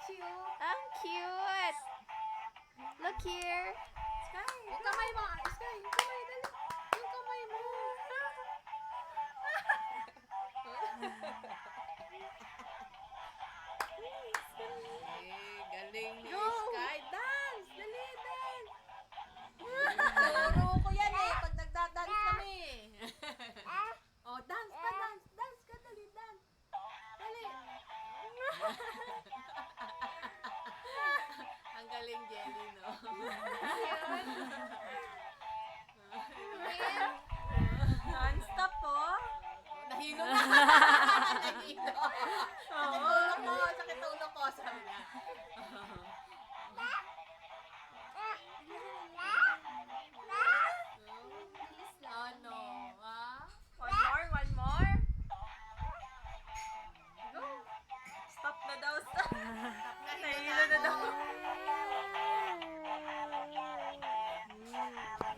cute. Ang cute! Look here. Sky, yung kamay mo. Sky, yung kamay, dali. Yung kamay mo. Galing ni Go. Sky. Dance! Dali, dance! Turo ko yan pag nagdadance kami. Oh, dance ka, dance. Dance ka, dali, dance. Dali. Ang galing, Jelly, no? Non-stop po. Nahilo na. Nahilo. Sakit ulo ko, sabi niya.